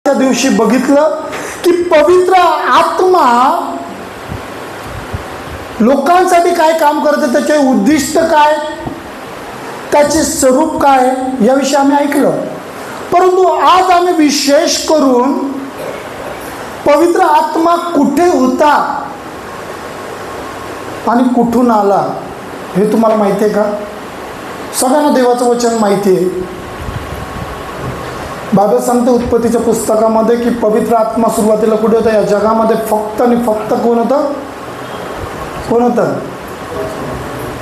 त्या दिवशी बघितलं की पवित्र आत्मा लोकांसाठी काय काम करते, त्याचे उद्दिष्ट काय, त्याचे स्वरूप काय, याविषयी आम्ही ऐकलं. परंतु आज आम्ही विशेष करून पवित्र आत्मा कुठे होता आणि कुठून आला हे तुम्हाला माहिती आहे का? सगळ्यांना देवाचं वचन माहिती आहे. बायबल सांगते उत्पत्तीच्या पुस्तकामध्ये की पवित्र आत्मा सुरुवातीला कुठे होता? या जगामध्ये फक्त आणि फक्त कोण होतं? कोण होतं?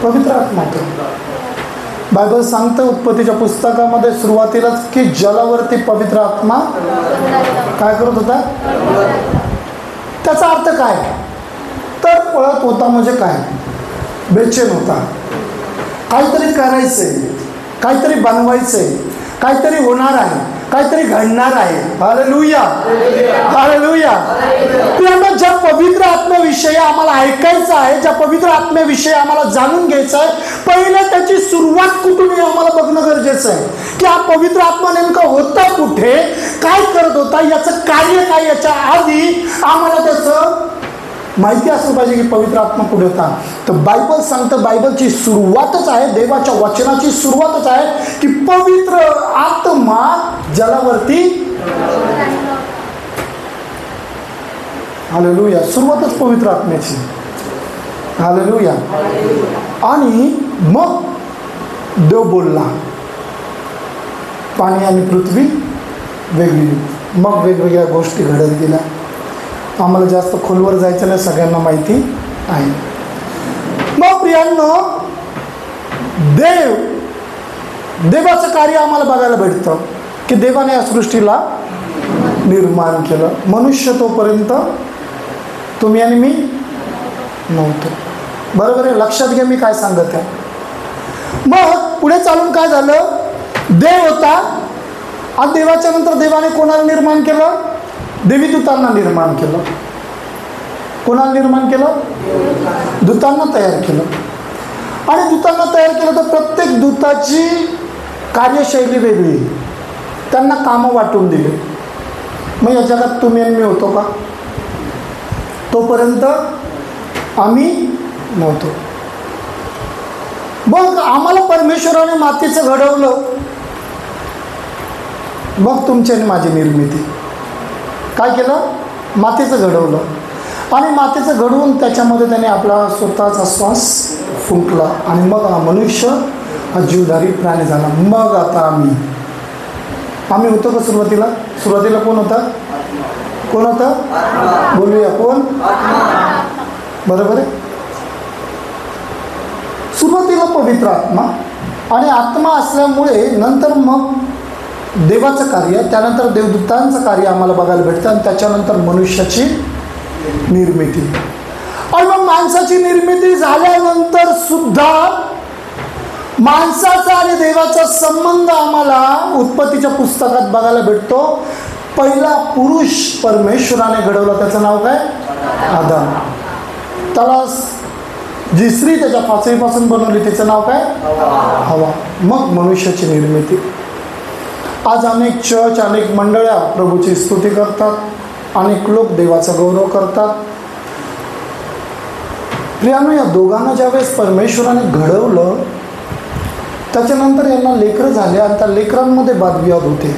पवित्र आत्मा होता. बायबल सांगते उत्पत्तीच्या पुस्तकामध्ये सुरुवातीलाच की जलावरती पवित्र आत्मा काय करत होता? त्याचा अर्थ काय? तर पळत होता म्हणजे काय? बेचैन होता. काहीतरी करायचंय, काहीतरी बनवायचंय, काहीतरी होणार आहे, काहीतरी घडणार आहे. Hallelujah, hallelujah. ज्या पवित्र आत्म्याविषयी आम्हाला ऐकायचं आहे, ज्या पवित्र आत्म्याविषयी आम्हाला जाणून घ्यायचं आहे, पहिले त्याची सुरुवात कुठून हे आम्हाला बघणं गरजेचं आहे की हा पवित्र आत्मा नेमका होता कुठे, काय करत होता, याचं कार्य काय, याच्या आधी आम्हाला त्याचं माहिती असलं पाहिजे की पवित्र आत्मा कुठे होता. तर बायबल सांगतं, बायबलची सुरुवातच आहे, देवाच्या वचनाची सुरुवातच आहे की पवित्र आत्मा जलावरती. हालेलुया. सुरुवातच पवित्र आत्म्याची. हालेलुया. आणि मग देव बोलला, पाणी आणि पृथ्वी वेगळी. मग वेगवेगळ्या गोष्टी घडत गेल्या. आम्हाला जास्त खोलवर जायचं नाही, सगळ्यांना माहिती आहे. मग प्रियांनो, देवाचं कार्य आम्हाला बघायला भेटतं की देवाने या सृष्टीला निर्माण केलं. मनुष्य तोपर्यंत तुम्ही आणि मी नव्हतो. बरोबर आहे? लक्षात घ्या मी काय सांगत आहे. मग पुढे चालून काय झालं? देव होता आणि देवाच्या नंतर देवाने कोणाला निर्माण केलं? देवी दूतांना निर्माण केलं. कोणाला निर्माण केलं? दूतांना तयार केलं. आणि दूतांना तयार केलं तर प्रत्येक दूताची कार्यशैली वेगळी, त्यांना कामं वाटून दिले. मग या जगात तुम्ही आणि मी होतो का? तोपर्यंत आम्ही नव्हतो. मग आम्हाला परमेश्वराने मातीचं घडवलं. मग तुमची आणि माझी निर्मिती काय केलं? मातीचं घडवलं. आणि मातीचं घडवून त्याच्यामध्ये त्याने आपला स्वतःचा श्वास फुंकला. आणि मग हा मनुष्य हा जीवधारी प्राणी झाला. मग आता आम्ही होतो का सुरुवातीला? सुरुवातीला कोण होता? कोण होता? बोलूया, कोण? बरोबर आहे. सुरुवातीला पवित्र आत्मा, आणि आत्मा असल्यामुळे नंतर मग देवाचं कार्य, त्यानंतर देवदूतांचं कार्य आम्हाला बघायला भेटतं. आणि त्याच्यानंतर मनुष्याची निर्मिती. आणि मग माणसाची निर्मिती झाल्यानंतर सुद्धा माणसाचा आणि देवाचा संबंध आम्हाला उत्पत्तीच्या पुस्तकात बघायला भेटतो. पहिला पुरुष परमेश्वराने घडवला, त्याचं नाव काय? आदम. त्याला जी स्त्री त्याच्या पाचवीपासून बनवली तिचं नाव काय? हवा. मग मनुष्याची निर्मिती. आज अनेक चर्च, अनेक मंडळ्या प्रभूची स्तुती करतात, अनेक लोक देवाचा गौरव करतात. प्रियानो, या दोघांना ज्यावेळेस परमेश्वराने घडवलं त्याच्यानंतर यांना लेकरं झाले आणि त्या लेकरांमध्ये वादविवाद होते.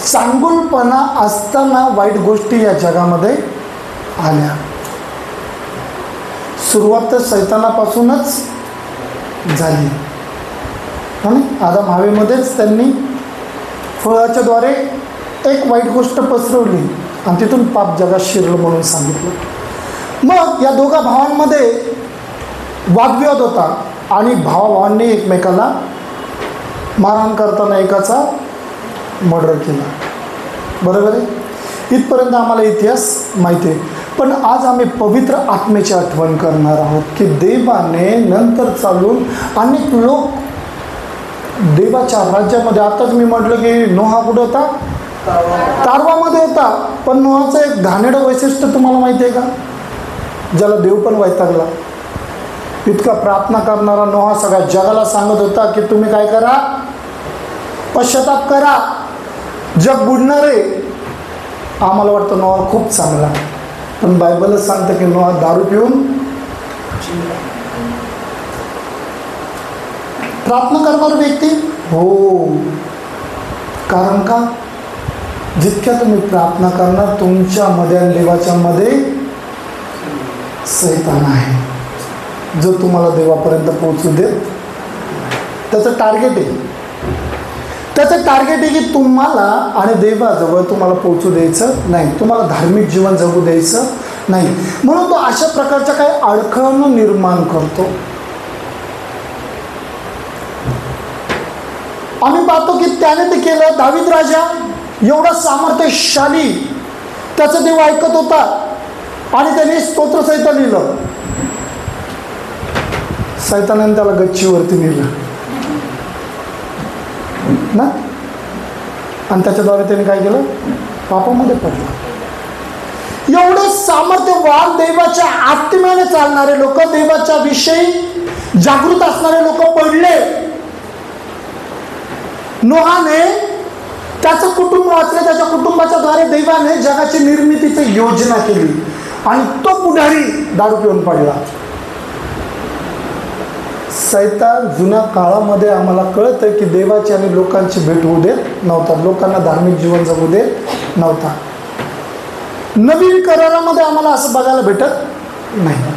चांगुलपणा असताना वाईट गोष्टी या जगामध्ये आल्या. सुरुवात तर सैतानापासूनच झाली. आणि आदम हवेमध्येच त्यांनी फळाच्या द्वारे एक वाईट गोष्ट पसरवली आणि तिथून पाप जगात शिरलं म्हणून सांगितलं. मग या दोघा भावांमध्ये वादविवाद होता आणि भावाभावांनी एकमेकाला मारहाण करताना एकाचा मर्डर केला. बरोबर आहे? इथपर्यंत आम्हाला इतिहास माहिती आहे. पण आज आम्ही पवित्र आत्म्याची आठवण करणार आहोत की देवाने नंतर चालून अनेक लोक देवाच्या राज्यामध्ये. आताच मी म्हटलं की नोहा कुठं होता? तारवामध्ये होता. पण नोहाचं एक घाणेरडं वैशिष्ट्य तुम्हाला माहिती आहे का? ज्याला देव पण वैतागला. इतका प्रार्थना करणारा नोहा सगळ्या जगाला सांगत होता की तुम्ही काय करा? पश्चाताप करा. जग बुडणार आहे. आम्हाला वाटतं नोहा खूप चांगला, पण बायबलच सांगतं की नोहा दारू पिऊन प्रार्थना करणारा व्यक्ती हो. कारण का? जितक्या तुम्ही प्रार्थना करणार तुमच्यामध्ये आणि देवाच्या मध्ये सैतान आहे, जो तुम्हाला देवापर्यंत पोहोचू देत. त्याचं टार्गेट आहे, त्याचं टार्गेट आहे की तुम्हाला आणि देवाजवळ तुम्हाला पोहोचू द्यायचं नाही, तुम्हाला धार्मिक जीवन जगू द्यायचं नाही. म्हणून तो अशा प्रकारच्या काही अडखळण निर्माण करतो. आम्ही पाहतो की त्याने ते केलं. दावीद राजा एवढा सामर्थ्यशाली, त्याचं देव ऐकत होता आणि त्याने स्तोत्र संहिता लिहिलं. सैतानाने त्याला गच्चीवरती नेलं ना, आणि त्याच्याद्वारे त्याने काय केलं? पापामध्ये पडलं. एवढे सामर्थ्यवान देवाच्या आत्म्याने चालणारे लोक, देवाच्या विषयी जागृत असणारे लोक पडले. नोहाने त्याचं कुटुंब वाचलं, त्याच्या कुटुंबाच्या द्वारे देवाने जगाची निर्मितीची योजना केली आणि तो पुढारी दारू पिऊन पडला. सैतान जुन्या काळामध्ये आम्हाला कळतं की देवाची आणि लोकांची भेट होऊ देत नव्हता, लोकांना धार्मिक जीवन जगू देत नव्हता. नवीन करारामध्ये आम्हाला असं बघायला भेटत नाही,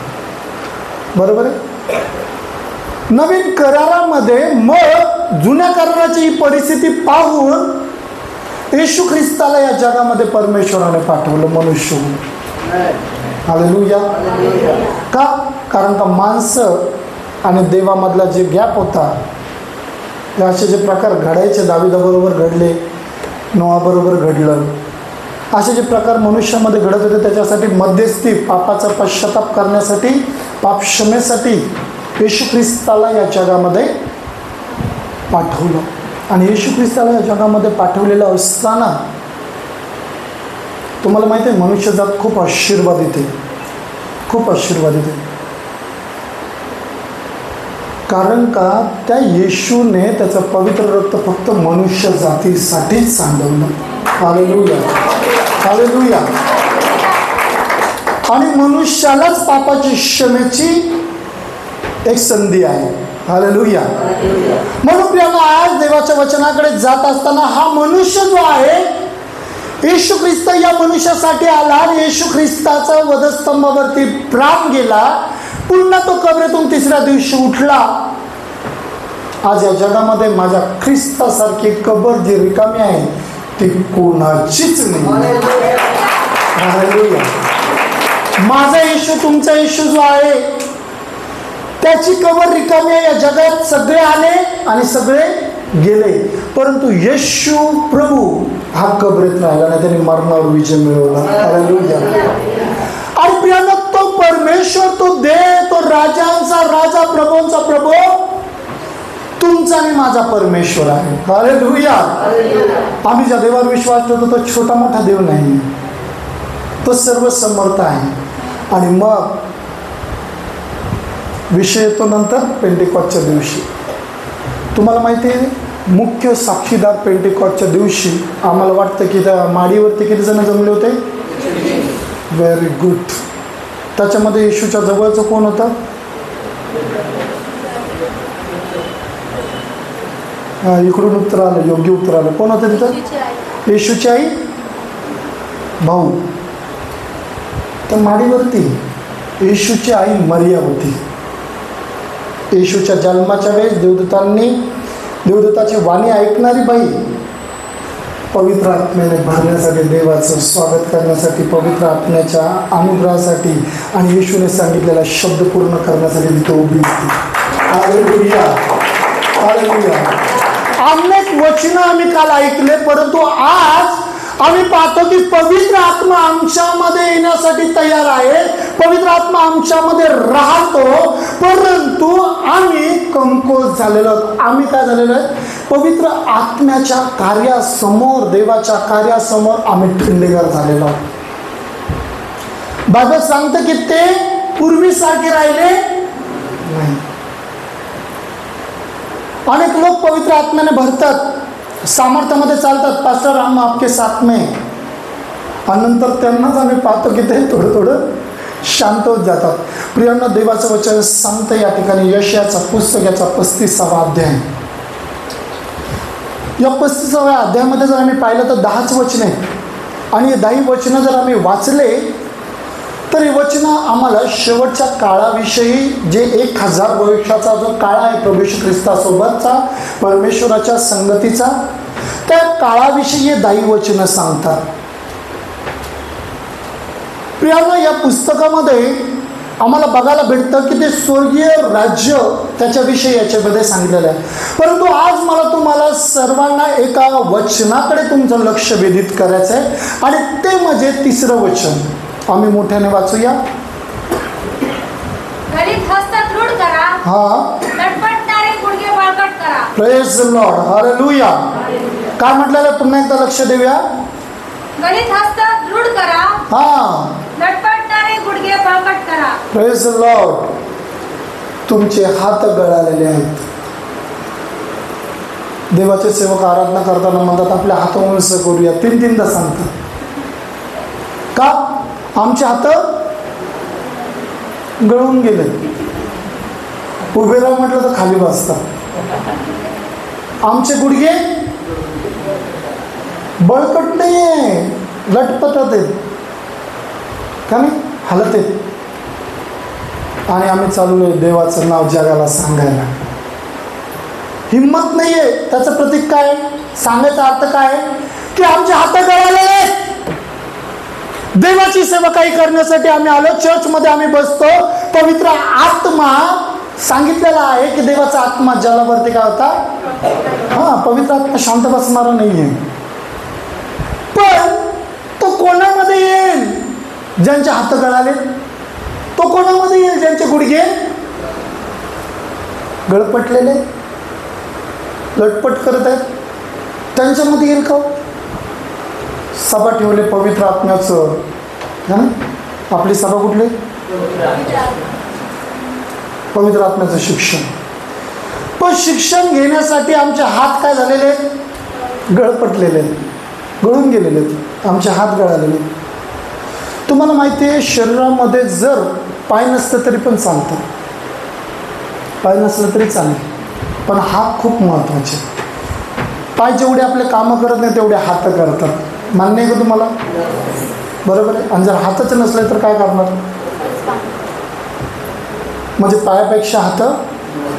बरोबर आहे. नवीन करारामध्ये मग जुन्या कराराची ही परिस्थिती पाहून येशू ख्रिस्ताला या जगामध्ये परमेश्वराने पाठवलं मनुष्य. हालेलुया. का? कारण का माणसं आणि देवामधला जे गॅप होता, असे जे प्रकार घडायचे, दाविदाबरोबर घडले, नोहाबरोबर घडलं, असे जे प्रकार मनुष्यामध्ये घडत होते त्याच्यासाठी मध्यस्थी, पापाचा पश्चाताप करण्यासाठी, पाप क्षमेसाठी येशू ख्रिस्ताला या जगामध्ये पाठवलं. आणि येशू ख्रिस्ताला या जगामध्ये पाठवलेलं असताना तुम्हाला माहिती आहे मनुष्यजात खूप आशीर्वादित आहे, खूप आशीर्वादित आहे. कारण का त्या येशूने त्याचं पवित्र रक्त फक्त मनुष्य जातीसाठीच सांडवलं. Hallelujah, hallelujah. आणि मनुष्यालाच पापाची क्षमेची एक संधी आहे. हालेलुया. म्हणून प्रियानो, आज देवाच्या वचनाकडे जात असताना हा मनुष्य जो आहे, येशू ख्रिस्त या मनुष्यासाठी आला आणि येशू ख्रिस्ताचा वधस्तंभावरती प्राण गेला, पुन्हा तो कबरेतून तिसऱ्या दिवशी उठला. आज या जगामध्ये माझ्या ख्रिस्तासारखी कबर जी रिकामी आहे ती कोणाचीच नाही. हालेलुया. माझा येशू, तुमचा येशू जो आहे, त्याची कबर रिकामी आहे. या जगात सगळे आले आणि सगळे गेले, परंतु येशू प्रभू हा कबरेत राहिला नाही, त्याने मरणावर विजय मिळवला. हालेलुया. आणि प्रियानो, तो परमेश्वर, तो देव, तो राजांचा राजा, प्रभूंचा प्रभू तुमचा आणि माझा परमेश्वर आहे. हालेलुया. आम्ही ज्या देवावर विश्वास ठेवतो तो छोटा मोठा देव नाही, तो सर्व समर्थ आहे. आणि मग विषय येतो नंतर पेंटेकॉस्टच्या दिवशी. तुम्हाला माहिती आहे, मुख्य साक्षीदार पेंटेकॉस्टच्या दिवशी आम्हाला वाटतं की त्या माडीवरती किती जण जमले होते? Very good. त्याच्यामध्ये येशूच्या जवळचं कोण होतं? इकडून उत्तर आलं, योग्य उत्तर आलं. कोण होतं तिथं? येशूची आई, भाऊ. तर माडीवरती येशूची आई मरिया होती. येशूच्या जन्माच्या वेळेस देवदूताची वाणी ऐकणारी बाई, पवित्र आत्म्याने भरण्यासाठी, देवाचं स्वागत करण्यासाठी, पवित्र आत्म्याच्या अनुग्रहासाठी आणि येशूने सांगितलेला शब्द पूर्ण करण्यासाठी तिथे उभी होती. Hallelujah, hallelujah. अनेक वचनं आम्ही काल ऐकले, परंतु आज आम्ही पाहतो की पवित्र आत्मा आमच्यामध्ये येण्यासाठी तयार आहे, पवित्र आत्मा आमच्यामध्ये राहतो, परंतु आम्ही कमकुवत झालेलो आहोत. आम्ही काय झालेलो आहे? पवित्र आत्म्याच्या कार्यासमोर, देवाच्या कार्यासमोर आम्ही ठिल्लेगार झालेलो आहोत. बायबल सांगतं की ते पूर्वीसारखे राहिले नाही. अनेक लोक पवित्र आत्म्याने भरतात, सामर्थ्यामध्ये चालतात, पास्टर हम आपके साथ में, आणि नंतर त्यांनाच आम्ही पाहतो की ते थोडं थोडं शांत होत जातात. प्रियांना, देवाचं वचन सांगतं या ठिकाणी यशाचा पुस्तकाचा 35वा अध्याय. या 35व्या अध्यायामध्ये जर आम्ही पाहिलं तर 10च वचने आहेत, आणि 10 वचनं जर आम्ही वाचले तर ही वचनं आम्हाला शेवटच्या काळाविषयी, जे 1000 वर्षाचा जो काळ आहे प्रभू येशू ख्रिस्तासोबतचा, परमेश्वराच्या संगतीचा, त्या काळाविषयी हे 10 वचनं सांगतात. प्रियांनो, या पुस्तकामध्ये आम्हाला बघायला भेटतं की ते स्वर्गीय राज्य त्याच्याविषयी याच्यामध्ये सांगितलेलं आहे. परंतु आज मला तुम्हाला सर्वांना एका वचनाकडे तुमचं लक्ष वेधित करायचं आहे, आणि ते म्हणजे 3रं वचन. आम्ही मोठ्याने वाचूया. Praise the Lord, hallelujah. काय म्हटलेलं पुन्हा एकदा लक्ष देऊया. Praise the Lord. तुमचे हात गळालेले आहेत. देवाचे सेवक आराधना करताना म्हणतात आपले हात उंच करूया, 3-3दा सांगतात. का? आमचे हात गळून गेले. उभे राहा म्हटलं तर खाली बसतात. आमचे गुडघे बळकट नाही आहे, लटपटत आहेत का नाही, हलत आहेत. आणि आम्ही चाललोय देवाचं नाव जगाला सांगायला. हिंमत नाही आहे. त्याचं प्रतीक काय? सांगायचा अर्थ काय की आमचे हात गळाले. देवाची सेवा काही करण्यासाठी आम्ही आलो. चर्चमध्ये आम्ही बसतो. पवित्र आत्मा सांगितलेला आहे की देवाचा आत्मा जलावरती काय होता? पवित्र आत्मा शांत बसणारा नाहीये. पण तो कोणामध्ये येईल? ज्यांचे हात गळाले. तो कोणामध्ये येईल? ज्यांचे गुडघे गळपटलेले, लटपट करत आहेत, त्यांच्यामध्ये येईल का? सभा ठेवले पवित्र आत्म्याचं. आपली सभा कुठली? पवित्र आत्म्याचं शिक्षण. पण शिक्षण घेण्यासाठी आमचे हात काय झालेले? गळपटलेले, गळून गेलेले. आमचे हात गळालेले. तुम्हाला माहिती आहे, शरीरामध्ये जर पाय नसतं तरी पण चालतं. पाय नसलं तरी चालेल, पण हात खूप महत्त्वाचे. पाय जेवढे आपले कामं करत नाही तेवढे हात करतात. मान्य आहे का तुम्हाला? बरोबर आहे. आणि जर हातच नसले तर काय करणार? म्हणजे पायापेक्षा हात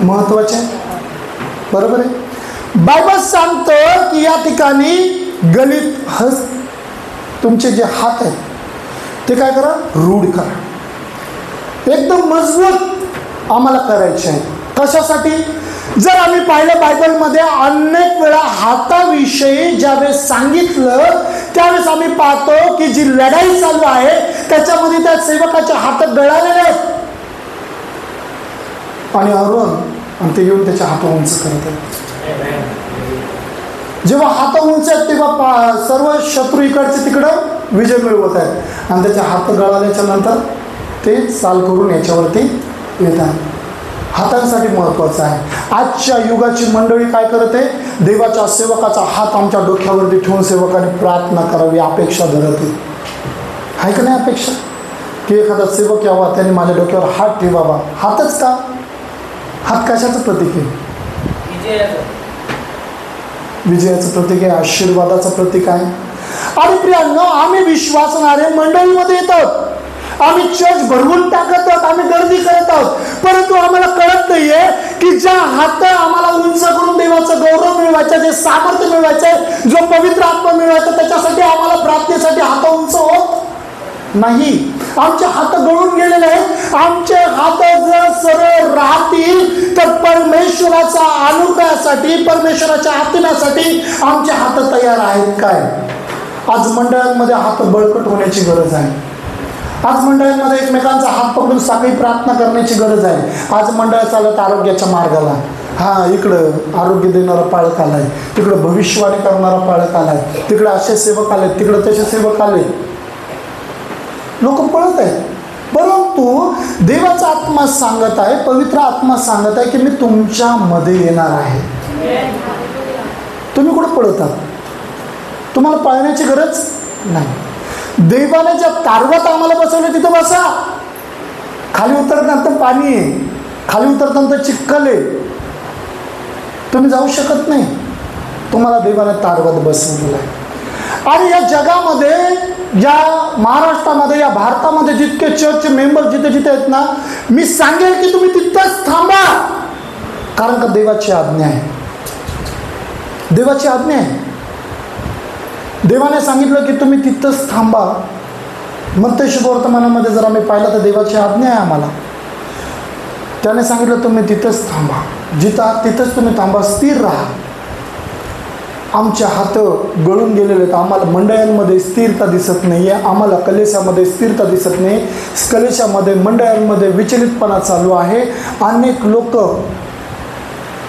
महत्त्वाचे. बरोबर आहे. बायबल सांगतं की या ठिकाणी गलित हस्त, तुमचे जे हात आहेत ते काय करा? रूढ करा. एकदम मजबूत आम्हाला करायचे आहे. कशासाठी? जर आम्ही पाहिलं बायबलमध्ये अनेक वेळा हाताविषयी ज्यावेळेस सांगितलं त्यावेळेस आम्ही पाहतो की जी लढाई चालू आहे त्याच्यामध्ये त्या सेवकाचे हात गळालेले आहेत. आणि ते येऊन त्याचे हात उंच करत आहेत. जेव्हा हात उंच आहेत तेव्हा सर्व शत्रू इकडचे तिकडं विजय मिळवत आहेत. आणि त्याचे हात गळाल्याच्या नंतर ते चाल करून याच्यावरती येतात. हातांसाठी महत्त्वाचं आहे. आजच्या युगाची मंडळी काय करत आहे? देवाच्या सेवकाचा हात आमच्या डोक्यावरती ठेवून सेवकाने प्रार्थना करावी अपेक्षा धरत आहे का नाही? अपेक्षा की एखादा सेवक यावा, त्याने माझ्या डोक्यावर हात ठेवावा. हातच का? हात कशाचं प्रतीक आहे? विजयाचं प्रतीक आहे, आशीर्वादाचं प्रतीक आहे. आणि प्रियांनो, आम्ही विश्वासणारे मंडळीमध्ये येतात. आम्ही चर्च भरवून टाकत आहोत, आम्ही गर्दी करत आहोत, परंतु आम्हाला कळत नाहीये की ज्या हात आम्हाला उंच करून देवाचा गौरव मिळवायचा, जे सामर्थ्य मिळवायचं, जो पवित्र आत्मा मिळवायचा, त्याच्यासाठी आम्हाला प्रार्थनेसाठी हात उंच होत नाही. आमचे हात गळून गेलेले आहेत. आमचे हात जर सरळ राहतील तर परमेश्वराचा अनुग्रहासाठी, परमेश्वराच्या आत्म्यासाठी आमचे हात तयार आहेत काय? आज मंडळांमध्ये हात बळकट होण्याची गरज आहे. आज मंडळांमध्ये एकमेकांचा हात पकडून साखळी प्रार्थना करण्याची गरज आहे. आज मंडळ चालत आरोग्याच्या मार्गाला. इकडं आरोग्य देणारा पाळक आलाय, तिकडं भविष्यवाणी करणारा पाळक आलाय, तिकडं असे सेवक आले, तिकडं तसे सेवक आले. लोक पळत आहेत. परंतु देवाचा आत्मा सांगत आहे, पवित्र आत्मा सांगत आहे की मी तुमच्यामध्ये येणार आहे. तुम्ही कुठं पळतात? तुम्हाला पळण्याची गरज नाही. देवाने ज्या तारवात आम्हाला बसवलं तिथं बसा. खाली उतरताना पाणी आहे, खाली उतरताना चिखल आहे, तुम्ही जाऊ शकत नाही. तुम्हाला देवाने तारवात बसवलेलं आहे. आणि या जगामध्ये, या महाराष्ट्रामध्ये, या भारतामध्ये जितके चर्च मेंबर जिथे जिथे आहेत ना, मी सांगेल की तुम्ही तिथंच थांबा. कारण का देवाची आज्ञा आहे. देवाची आज्ञा आहे. देवाने सांगितलं की तुम्ही तिथंच थांबा. मत्ती शुभवर्तमानामध्ये जर आम्ही पाहिलं तर देवाची आज्ञा आहे आम्हाला. त्याने सांगितलं तुम्ही तिथंच थांबा. जिथं आहात तिथंच तुम्ही थांबा, स्थिर राहा. आमचे हात गळून गेलेले आहेत. आम्हाला मंडळांमध्ये स्थिरता दिसत नाही आहे. आम्हाला कलेशामध्ये स्थिरता दिसत नाही. कलेशामध्ये, मंडळांमध्ये विचलितपणा चालू आहे. अनेक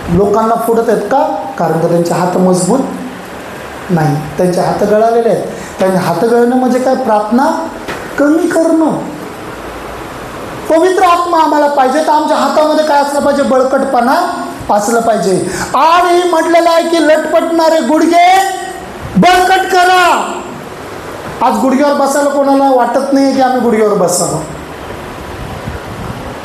लोकांना फोडत आहेत. का? कारण का त्यांचे हात मजबूत नाही, त्यांचे हात गळालेले आहेत. त्यांचे हात गळणं म्हणजे काय? प्रार्थना कमी करणं. पवित्र आत्मा आम्हाला पाहिजे, तर आमच्या हातामध्ये काय असलं पाहिजे? बळकटपणा असलं पाहिजे. आणि म्हटलेलं आहे की लटपटणारे गुडघे बळकट करा. आज गुडघ्यावर बसायला कोणाला वाटत नाही की आम्ही गुडघ्यावर बसावं.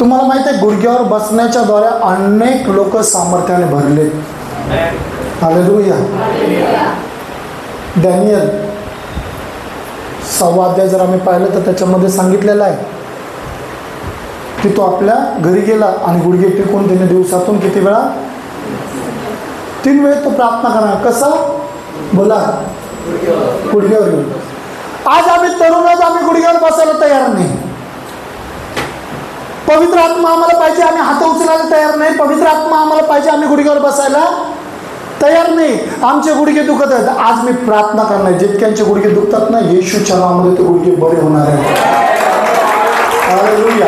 तुम्हाला माहिती आहे, गुडघ्यावर बसण्याच्या द्वारे अनेक लोक सामर्थ्याने भरले. हालेलुया. डॅनियल 6 अध्याय जर आम्ही पाहिलं तर त्याच्यामध्ये सांगितलेलं आहे की तो आपल्या घरी गेला आणि गुडघे टेकून त्याने दिवसातून किती वेळा? 3 वेळ तो प्रार्थना करणार. कसा? बोला. गुडघ्यावर घेऊन. आज आम्ही तरुण आहोत, आम्ही गुडघ्यावर बसायला तयार नाही. पवित्र आत्मा आम्हाला पाहिजे, आम्ही हात उचलायला तयार नाही. पवित्र आत्मा आम्हाला पाहिजे, आम्ही गुडघ्यावर बसायला तयार नाही. आमचे गुडघे दुखत आहेत. आज मी प्रार्थना करणार, जितक्यांचे गुडघे दुखतात ना, येशूच्या नावामध्ये ते गुडघे बरे होणार आहेत. हालेलुया.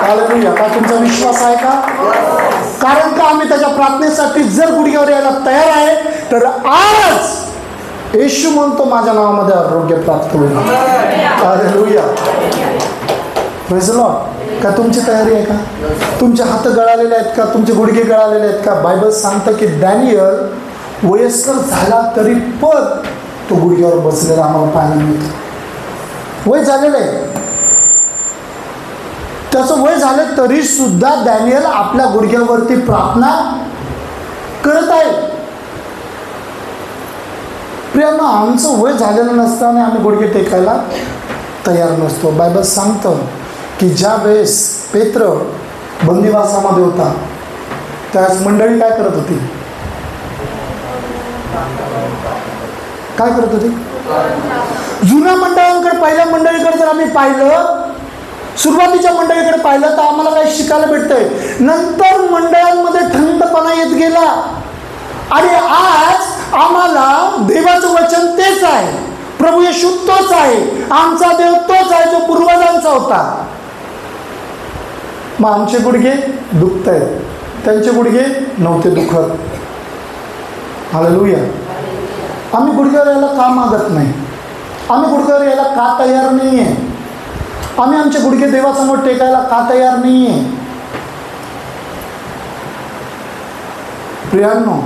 हालेलुया. का तुमचा विश्वास आहे का? कारण का आम्ही त्याच्या प्रार्थनेसाठी जर गुडघ्यावर यायला तयार आहे, तर आज येशू म्हणतो माझ्या नावामध्ये आरोग्य प्राप्त होईल. हालेलुया. Praise the Lord. का तुमची तयारी आहे का? तुमचे हात गळालेले आहेत का? तुमचे गुडघे गळालेले आहेत का? बायबल सांगतं की डॅनियल वयस्कर झाला तरी पण तो गुडघ्यावर बसलेला आम्हाला पाहायला मिळतो. वय झालेलं आहे, त्याचं वय झालं तरी सुद्धा डॅनियल आपल्या गुडघ्यावरती प्रार्थना करत आहे. प्रियांनो, आमचं वय झालेलं नसताना आम्ही गुडघे टेकायला तयार नसतो. बायबल सांगतं की ज्या वेळेस पेत्र बंदिवासामध्ये होता त्यावेळेस मंडळी काय करत होती? काय करत होती? जुन्या मंडळांकडे, पहिल्या मंडळीकडे जर आम्ही पाहिलं, सुरुवातीच्या मंडळीकडे पाहिलं तर आम्हाला काही शिकायला भेटतंय. नंतर मंडळांमध्ये थंडपणा येत गेला. आणि आज आम्हाला देवाचं वचन तेच आहे. प्रभू येशू तोच आहे. आमचा देव तोच आहे जो पूर्वजांचा होता. मग आमचे गुडघे दुखत आहेत, त्यांचे गुडघे नव्हते दुखत. हालेलुया. आम्ही गुडघ्यावर यायला का मागत नाही? आम्ही गुडघ्यावर यायला का तयार नाही आहे? आम्ही आमचे गुडघे देवासमोर टेकायला का तयार नाही आहे? प्रियांनो,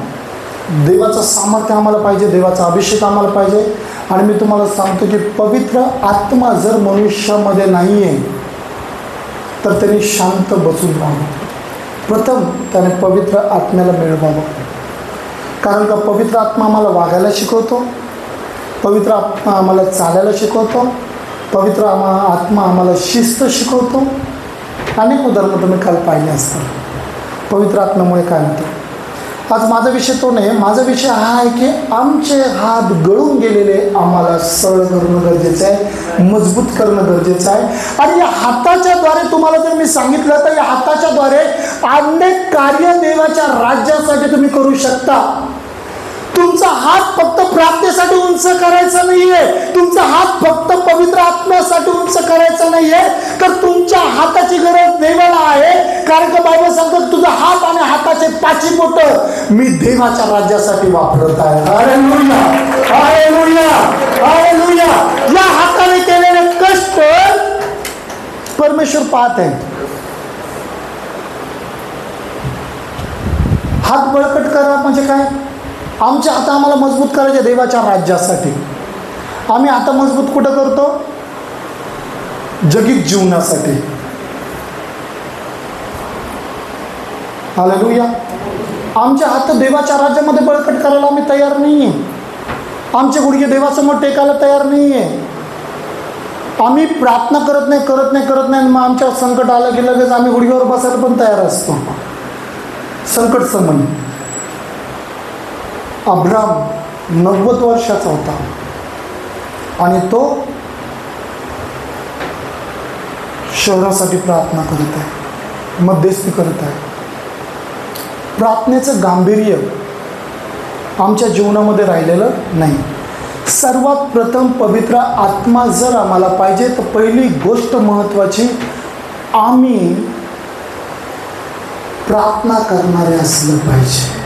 देवाचं सामर्थ्य आम्हाला पाहिजे, देवाचा अभिषेक आम्हाला पाहिजे. आणि मी तुम्हाला सांगतो की पवित्र आत्मा जर मनुष्यामध्ये नाही आहे तर त्यांनी शांत बसून राहावं. प्रथम त्याने पवित्र आत्म्याला मिळवावं. कारण का पवित्र आत्मा आम्हाला वागायला शिकवतो, पवित्र आत्मा आम्हाला चालायला शिकवतो, पवित्र आत्मा आम्हाला शिस्त शिकवतो. अनेक उदाहरणं तुम्ही काल पाहिले असतात पवित्र आत्म्यामुळे काय होतं. आज माझा विषय तो नाही. माझा विषय हा आहे की आमचे हात गळून गेलेले आम्हाला सरळ करणं गरजेचं आहे, मजबूत करणं गरजेचं आहे. आणि या हाताच्या द्वारे तुम्हाला जर मी सांगितलं तर या हाताच्या द्वारे अनेक कार्य देवाच्या राज्यासाठी तुम्ही करू शकता. तुमचा हात फक्त प्रार्थनेसाठी उंच करायचा नाहीये, तुमचा हात फक्त पवित्र आत्म्यासाठी उंच करायचा नाहीये, तर तुमच्या हाताची गरज देवाला आहे. कारण का बायबल सांगतं तुझा हात आणि हाताचे 5 बोट मी देवाच्या राज्यासाठी वापरत आहे. Hallelujah, hallelujah, hallelujah. या हाताने केलेले कष्ट परमेश्वर पाहत आहे. हात बळकट करा म्हणजे काय? आमचे हात आम्हाला मजबूत करायचे देवाच्या राज्यासाठी. आम्ही आता मजबूत कुठं करतो? जगीत जीवनासाठी. हालेलुया. आमचे हात देवाच्या राज्यामध्ये बळकट करायला आम्ही तयार नाही आहे. आमचे गुडघे देवासमोर टेकायला तयार नाही आहे. आम्ही प्रार्थना करत नाही. मग आमच्या संकट आलं की लगेच आम्ही गुडघ्यावर बसायला पण तयार असतो. संकट समय अब्राम 90 वर्षाचा होता आणि तो शहरासाठी प्रार्थना करत आहे, मध्यस्थी करत आहे. प्रार्थनेचं गांभीर्य आमच्या जीवनामध्ये राहिलेलं नाही. सर्वात प्रथम पवित्र आत्मा जर आम्हाला पाहिजे तर पहिली गोष्ट महत्त्वाची, आम्ही प्रार्थना करणारे असलं पाहिजे.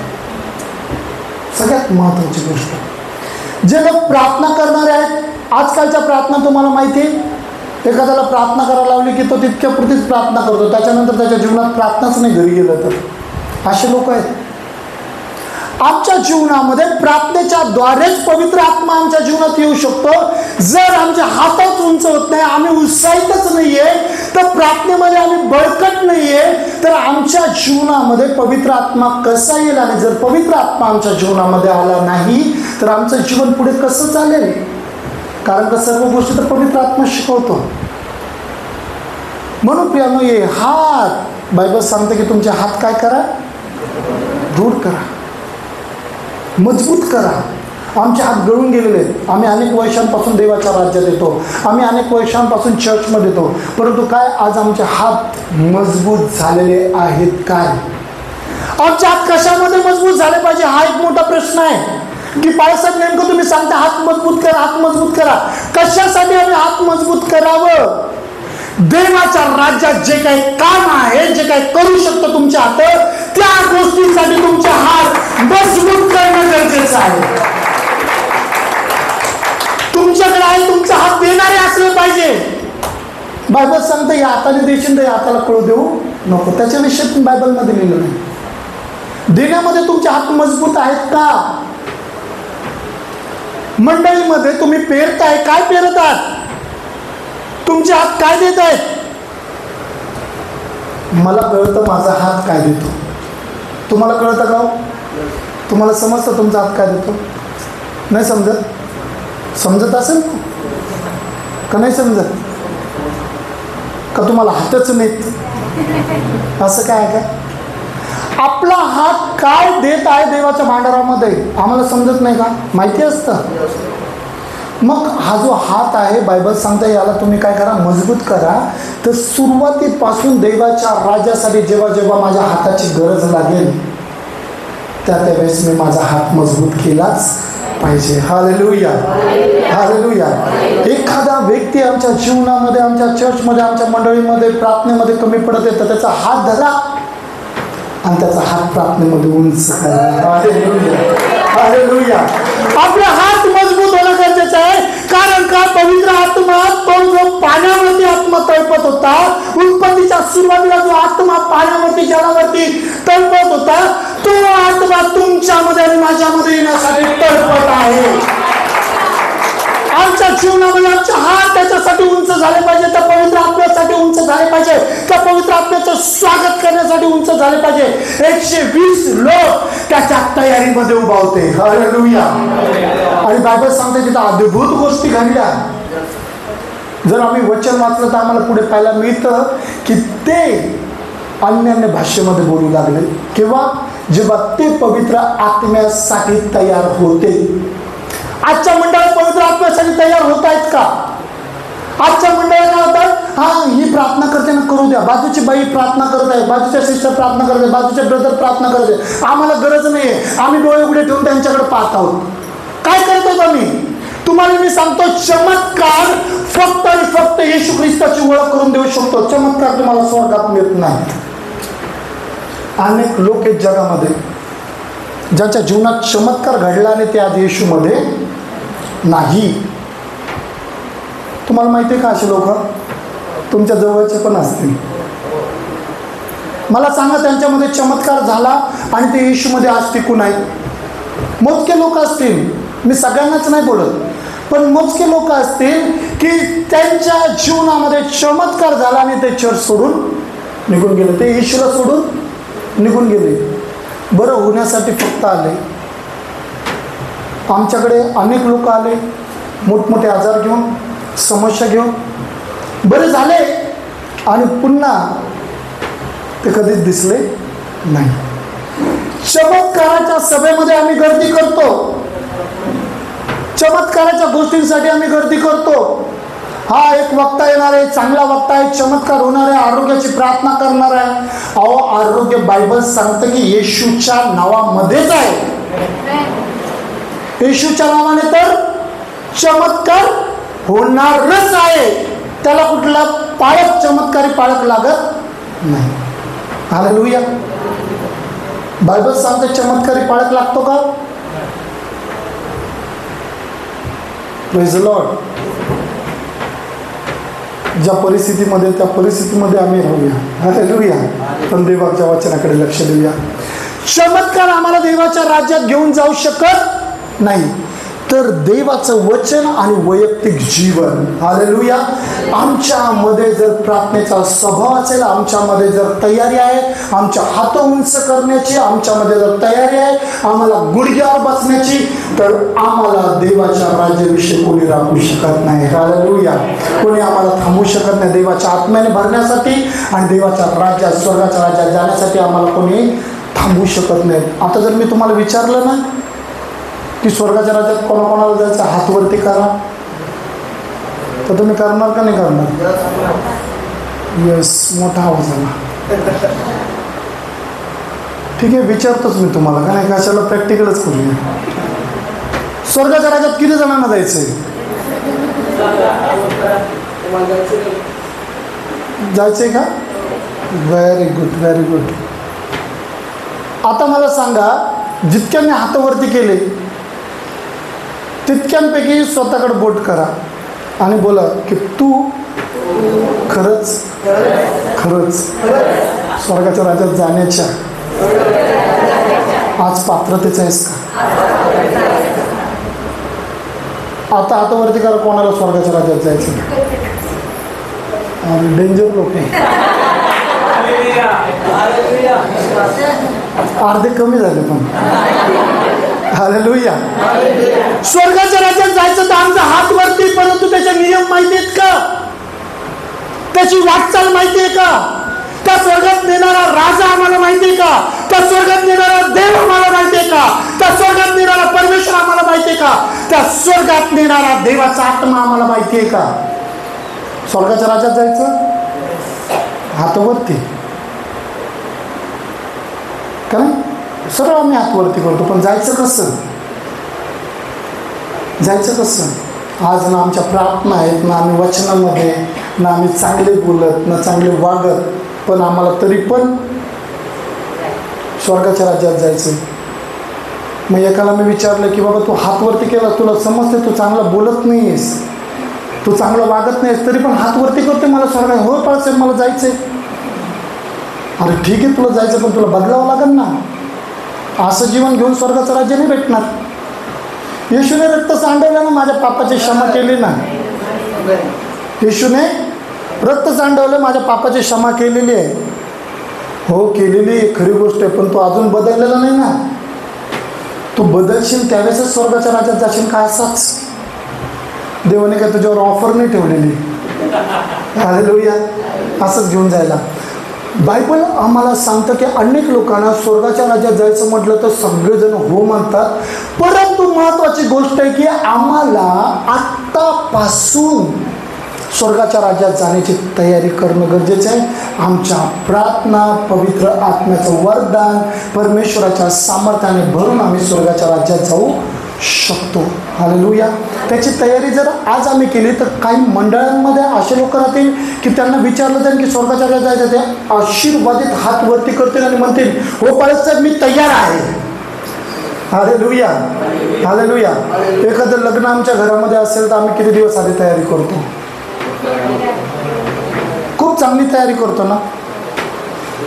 सगळ्यात महत्त्वाची गोष्ट. जे लोक प्रार्थना करणारे आहेत, आजकालच्या प्रार्थना तुम्हाला माहिती आहे, एखाद्याला प्रार्थना करायला लावली की तो तितक्यापुरतीच प्रार्थना करतो, त्याच्यानंतर त्याच्या जीवनात प्रार्थनाच नाही घरी गेलं तर. असे लोक आहेत. आमच्या जीवनामध्ये प्रार्थनेच्या द्वारेच पवित्र आत्मा आमच्या जीवनात येऊ शकतो. जर आमचे हातच उंच होत नाही, आम्ही उत्साहितच नाहीये, तर प्रार्थनेमध्ये आम्ही बळकट नाहीये, तर आमच्या जीवनामध्ये पवित्र आत्मा कसा येईल? आणि जर पवित्र आत्मा आमच्या जीवनामध्ये आला नाही तर आमचं जीवन पुढे कसं चालेल? कारण का सर्व गोष्टी तर पवित्र आत्मा शिकवतो. म्हणून प्रियानो, हे हात, बायबल सांगते की तुमचे हात काय करा? दृढ करा, मजबूत करा. आमचे हात गळून गेलेले आहेत. आम्ही अनेक वर्षांपासून देवाच्या राज्यात येतो, आम्ही अनेक वर्षांपासून चर्चमध्ये येतो, परंतु काय आज आमचे हात मजबूत झालेले आहेत काय? आमचे हात कशामध्ये मजबूत झाले पाहिजे हा एक मोठा प्रश्न आहे. की बाळासाहेब नेमकं तुम्ही सांगता हात मजबूत करा, हात मजबूत करा. कशासाठी आम्ही हात मजबूत करावं? देवाच्या राज्यात जे काही काम आहे, जे काही करू शकतो तुमच्या हात, त्या गोष्टींसाठी तुमचे हात मजबूत करणं गरजेचं आहे. तुमच्याकडे आहे, तुमचा हात देणारे असले पाहिजे. बायबल सांगते या हाताने देशील तर या हाताला कळू देऊ नको. त्याच्याविषयी बायबलमध्ये लिहिलं नाही. देण्यामध्ये तुमचे हात मजबूत आहेत का? मंडळीमध्ये तुम्ही पेरताय, काय पेरत आहात? तुमचे हात काय देत आहेत? मला कळतं माझा हात काय देतो. तुम्हाला कळतं का? तुम्हाला समजतं तुमचा हात काय देतो? नाही समजत? समजत असेल का? नाही समजत का? तुम्हाला हातच नाहीत असं काय आहे का? आपला हात काय देत आहे देवाच्या भांडारामध्ये आम्हाला समजत नाही का? माहिती असतं. मग हा जो हात आहे, बायबल सांगता याला तुम्ही काय करा? मजबूत करा. तर सुरुवातीपासून देवाच्या राज्यासाठी जेव्हा जेव्हा माझ्या हाताची गरज लागेल त्यावेळेस मी माझा हात मजबूत केलाच पाहिजे. Hallelujah, hallelujah. एखादा व्यक्ती आमच्या जीवनामध्ये, आमच्या चर्चमध्ये, आमच्या मंडळीमध्ये प्रार्थनेमध्ये कमी पडत आहे तर त्याचा हात धरा आणि त्याचा हात प्रार्थनेमध्ये उंच करा. Hallelujah, hallelujah. आपला हात मजबूत होणं गरजेचं आहे. कारण का? पवित्र आत्मा तो जो पाण्यावरती आत्मा तळपत होता, उत्पत्तीच्या सुरुवातीला जो आत्मा पाण्यावरती, जलावरती तळपत होता, तो आत्मा तुमच्यामध्ये आणि माझ्यामध्ये येण्यासाठी तळपत आहे. आमच्या जीवनामध्ये आमचे हात त्याच्यासाठी उंच झाले पाहिजे, त्या पवित्र आत्म्यासाठी उंच झाले पाहिजे, त्या पवित्र आत्म्याचं स्वागत करण्यासाठी उंच झाले पाहिजे. 120 लोक त्याच्या तयारीमध्ये उभा होते. हालेलुया. आणि बायबल सांगते तिथं अद्भुत गोष्टी घडल्या. जर आम्ही वचन वाचलं तर आम्हाला पुढे पाहायला मिळतं की ते अन्य भाषेमध्ये बोलू लागले. किंवा जेव्हा ते पवित्र आत्म्यासाठी तयार होते. आजच्या मंडळात पवित्र आत्म्यासाठी तयार होत आहेत का? आजच्या मंडळात काय होतात? हा, ही प्रार्थना करते ना, करू द्या. बाजूची बाई प्रार्थना करत आहे, बाजूच्या सिस्टर प्रार्थना करत आहे, बाजूचे ब्रदर प्रार्थना करत आहे. आम्हाला गरज नाही आहे. आम्ही डोळे उघडे ठेवून त्यांच्याकडे पाहत आहोत. काय करतो आम्ही? तुम्हाला मी सांगतो, चमत्कार फक्त आणि फक्त येशू ख्रिस्ताची ओळख करून देऊ शकतो. चमत्कार तुम्हाला स्वर्गात मिळत नाही. अनेक लोक आहेत जगामध्ये ज्यांच्या जीवनात चमत्कार घडला आणि ते आज येशूमध्ये नाही. तुम्हाला माहिती आहे का? असे लोक तुमच्या जवळचे पण असतील. मला सांगा, त्यांच्यामध्ये चमत्कार झाला आणि ते येशूमध्ये आज टिकून आहेत. मोजके लोक असतील, मी सगळ्यांनाच नाही बोलत, पण मोजके लोक असतील की त्यांच्या जीवनामध्ये चमत्कार झाला आणि ते चर्च सोडून निघून गेले, ते येशूला सोडून निघून गेले. बरं होण्यासाठी फक्त आले. आमच्याकडे अनेक लोक आले मोठमोठे आजार घेऊन, समस्या घेऊन, बरे झाले आणि पुन्हा ते कधीच दिसले नाही. चमत्काराच्या सभेमध्ये आम्ही गर्दी करतो, चमत्काराच्या गोष्टींसाठी आम्ही गर्दी करतो. हा एक वक्ता येणार आहे, चांगला वक्ता आहे, चमत्कार होणार आहे, आरोग्याची प्रार्थना करणार आहे. अहो, आरोग्य बायबल सांगतं की येशूच्या नावामध्येच आहे. येशूच्या नावाने तर चमत्कार होणारच आहे. त्याला कुठला पाळक, चमत्कारी पाळक लागत नाही. हालेलुया. बायबल सांगते चमत्कारी पाळक लागतो का? Praise the Lord. ज्या परिस्थितीमध्ये, त्या परिस्थितीमध्ये आम्ही राहूया. हालेलुया. पण देवाच्या वचनाकडे लक्ष देऊया. चमत्कार आम्हाला देवाच्या राज्यात घेऊन जाऊ शकत नाही, तर देवाचं वचन आणि वैयक्तिक जीवन. हालेलुया. आमच्यामध्ये जर प्रार्थनेचा स्वभाव असेल, आमच्यामध्ये जर तयारी आहे, आमच्या हात उंच करण्याची आमच्यामध्ये जर तयारी आहे, आम्हाला गुडघ्यावर बसण्याची, तर आम्हाला देवाच्या राज्याविषयी कोणी राखू शकत नाही. हालेलुया. कोणी आम्हाला थांबवू शकत नाही. देवाच्या आत्म्याने भरण्यासाठी आणि देवाच्या राज्यात, स्वर्गाच्या राज्यात जाण्यासाठी आम्हाला कोणी थांबवू शकत नाही. आता जर मी तुम्हाला विचारलं ना की स्वर्गाच्या राज्यात कोणाकोणाला जायचं, हात वरती करा, तर तुम्ही करणार का नाही करणार? येस, मोठा आवाज आला. ठीक आहे, विचारतोच मी तुम्हाला, का नाही, कशाला प्रॅक्टिकलच करूया. स्वर्गाच्या राज्यात किती जणांना जायचंय? जायचंय का? Very good, very good. आता मला सांगा, जितक्यांनी हात वरती केले तितक्यांपैकी स्वतःकडे बोट करा आणि बोला की तू खरंच खरंच स्वर्गाच्या राज्यात जाण्याच्या आज पात्रतेच आहेस का? आता हातावरती करा कोणाला स्वर्गाच्या राज्यात जायचं. आणि डेंजर लोक अर्धे कमी झाले पण. हालेलुया. स्वर्गाच्या राज्यात जायचं तर आमचा हात वरती, परंतु त्याचे नियम माहिती आहेत का? त्याची वाटचाल माहिती आहे का? त्या स्वर्गात नेणारा राजा आम्हाला माहिती आहे का? त्या स्वर्गात नेणारा देव आम्हाला माहिती आहे का? त्या स्वर्गात नेणारा परमेश्वर आम्हाला माहिती आहे का? त्या स्वर्गात नेणारा देवाचा आत्मा आम्हाला माहिती आहे का? स्वर्गाच्या राज्यात जायचं हातावरती, कारण सर्व आम्ही हातवरती करतो, पण जायचं कसं? जायचं कसं? आज ना आमच्या प्रार्थना आहेत, ना आम्ही वचनामध्ये, ना आम्ही चांगले बोलत, ना चांगले वागत, पण आम्हाला तरी पण स्वर्गाच्या राज्यात जायचं. मग एकाला मी विचारलं की बाबा तू हातवरती केला, तुला समजते तू चांगला बोलत नाही आहेस, तू चांगलं वागत नाहीस, तरी पण हातवरती करते मला स्वर्गात. हो पाळसाहेब मला जायचंय. अरे ठीक आहे, तुला जायचं, पण तुला बदलावं लागेल ना. असं जीवन घेऊन स्वर्गाचं राज्य नाही भेटणार. येशूने रक्त सांडवलं ना, माझ्या पापाची क्षमा केली ना. येशूने रक्त सांडवलं, माझ्या पापाची क्षमा केलेली आहे. हो केलेली खरी गोष्ट आहे, पण तू अजून बदललेला नाही ना. तू बदलशील त्यावेळेसच स्वर्गाच्या राज्यात जाशील का? असाच देवाने काय तुझ्यावर ऑफर नाही ठेवलेली. हालेलुया. असंच घेऊन जायला. बायबल आम्हाला सांगतं की अनेक लोकांना स्वर्गाच्या राज्यात जायचं म्हटलं तर सगळेजण हो म्हणतात, परंतु महत्त्वाची गोष्ट आहे की आम्हाला आत्तापासून स्वर्गाच्या राज्यात जाण्याची तयारी करणं गरजेचं आहे. आमच्या प्रार्थना, पवित्र आत्म्याचं वरदान, परमेश्वराच्या सामर्थ्याने भरून आम्ही स्वर्गाच्या राज्यात जाऊ शकतो. हालेलुया. त्याची तयारी जर आज आम्ही केली तर काही मंडळांमध्ये असे लोक राहतील की त्यांना विचारलं जाईल की स्वर्गाच्या राज्यात जायचं, ते आशीर्वादित हात वरती करतील आणि म्हणतील हो पाळसाहेब मी तयार आहे. हालेलुया. हालेलुया. एखादं लग्न आमच्या घरामध्ये असेल तर आम्ही किती दिवस आधी तयारी करतो? खूप चांगली तयारी करतो ना.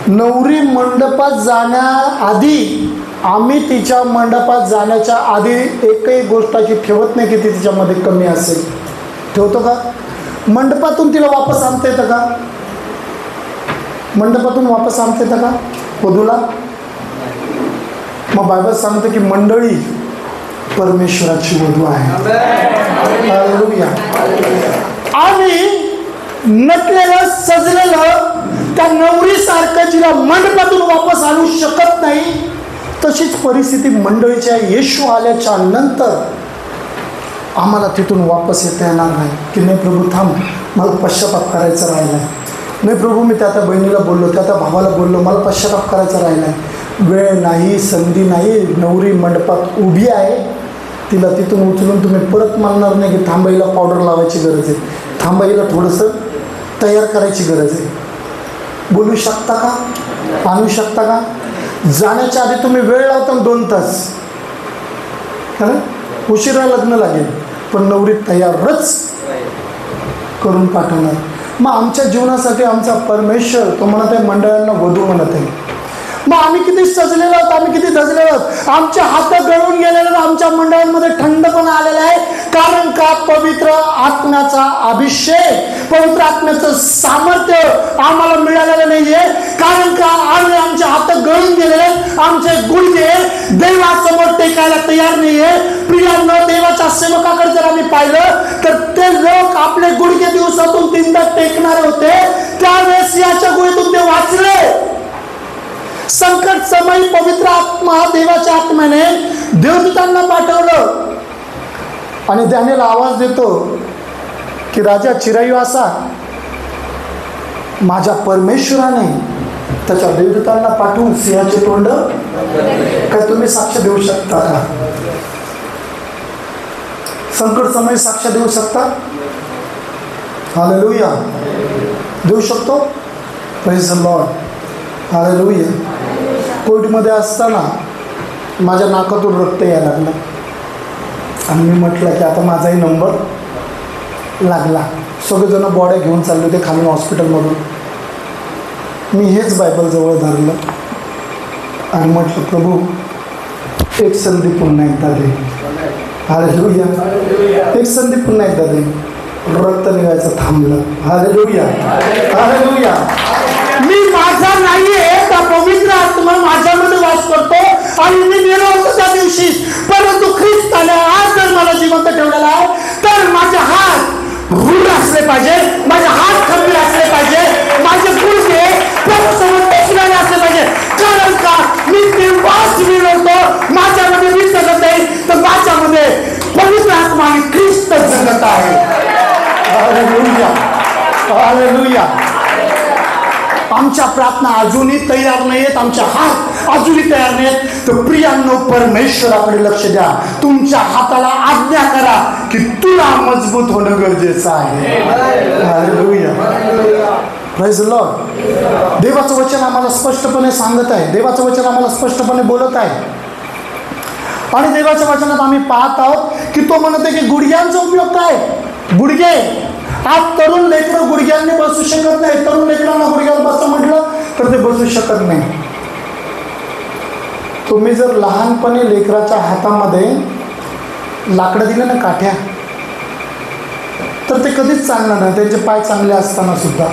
नवरी मंडपात जाण्याआधी आम्ही तिच्या मंडपात जाण्याच्या आधी एकही गोष्टाची ठेवत नाही की ती तिच्यामध्ये कमी असेल. ठेवतो का? मंडपातून तिला वापस आणता येतं का? मंडपातून वापस आणता येतं का वधूला? मग बायबल सांगतं की मंडळी परमेश्वराची वधू आहे. हालेलुया. आणि नटलेलं सजलेलं त्या नवरीसारखं जिला मंडपातून वापस आणू शकत नाही, तशीच परिस्थिती मंडळीच्या येशू आल्याच्या नंतर आम्हाला तिथून वापस येता येणार नाही. की नाही प्रभू थांब, मला पश्चाताप करायचा राहिला आहे. नाही प्रभू, मी त्या बहिणीला बोललो, त्या भावाला बोललो, मला पश्चाताप करायचा राहिला आहे. वेळ नाही, संधी नाही. नवरी मंडपात उभी आहे, तिला तिथून उचलून तुम्ही परत मानणार नाही की थांबाईला पावडर लावायची गरज आहे, थांबाईला थोडंसं तयार करायची गरज आहे. बोलू शकता का? आणू शकता का? जाण्याच्या आधी तुम्ही वेळ लावता 2 तास, उशिरा लग्न लागेल, पण नवरी तयारच करून पाठवणार. मग आमच्या जीवनासाठी आमचा परमेश्वर तो म्हणत आहे, मंडळांना वधू म्हणत आहे. मग आम्ही किती सजलेलो आहोत, आम्ही किती धजलेलो आहोत. आमच्या हात गळून गेलेलं आमच्या मंडळांमध्ये थंडपणा आलेला आहे. कारण का? पवित्र आत्म्याचा अभिषेक, पवित्र आत्म्याचं सामर्थ्य आम्हाला मिळालेलं नाहीये. कारण का? आम्ही आमचे हात गळून गेलेले, आमचे गुडघे देवासमोर टेकायला तयार नाहीये. प्रियांनो, देवाच्या सेवकाकडे जर आम्ही पाहिलं तर ते लोक आपले गुडघे दिवसातून 3दा टेकणारे होते. त्यावेळेस याच्या गुहेतून ते वाचले. संकट समयी पवित्र आत्मा, देवाच्या आत्म्याने देवदूतांना पाठवलं आणि दानिएल आवाज देतो की राजा चिरायू असा, माझ्या परमेश्वराने त्याच्या देवदूतांना पाठवून सिंहाचे तोंड. काय तुम्ही साक्ष देऊ शकता का? संकट समयी साक्ष देऊ शकता? हालेलुया. देऊ शकतो. Praise the Lord. हालेलुया. कोविडमध्ये असताना माझ्या नाकातून रक्त यायला लागलं आणि मी म्हटलं की आता माझाही नंबर लागला. सगळेजण बॉड्या घेऊन चालले होते खाली हॉस्पिटलमधून. मी हेच बायबल जवळ धरलं आणि म्हटलं, प्रभू एक संधी पुन्हा एकदा दे. हालेलुया. एक संधी पुन्हा एकदा दे. रक्त निघायचं थांबलं. हालेलुया. हालेलुया. मी माझा नाहीये, त्या पवित्र आत्मा माझ्यामध्ये वास करतो आणि मी गेलो होतो त्या दिवशी, परंतु ख्रिस्ताने आज जर मला जिवंत ठेवलेला आहे तर माझे हात रूढ असले पाहिजे, माझे हात खंबीर असले पाहिजे, माझे गुडघे प्रभूसमोर टेकलेले असले पाहिजे. कारण का? मी तेव्हाच मिळवतो, माझ्यामध्ये मी जगत नाही तर माझ्यामध्ये पवित्र आत्मा आणि ख्रिस्त जगत आहे. हालेलुया. हालेलुया. आमच्या प्रार्थना अजूनही तयार नाहीत, आमच्या हात अजूनही तयार नाहीत. तर प्रियांनो, परमेश्वराकडे लक्ष द्या. तुमच्या हाताला आज्ञा करा की तुला मजबूत होणं गरजेचं आहे. हालेलुया. Praise the Lord. देवाचं वचन आम्हाला स्पष्टपणे सांगत आहे, देवाचं वचन आम्हाला स्पष्टपणे बोलत आहे. आणि देवाच्या वचनात आम्ही पाहत आहोत की तो म्हणत आहे की गुडघ्यांचा उपयोग काय? गुडघे. आज तरुण लेकरं गुडघ्यांनी बसू शकत नाही. तरुण लेकरांना गुडघ्यावर बसा म्हटलं तर ते बसू शकत नाही. तुम्ही जर लहानपणी लेकराच्या हातामध्ये लाकडं दिलं ना, काठ्या, तर ते कधीच चालणार नाही, त्यांचे पाय चांगले असताना सुद्धा.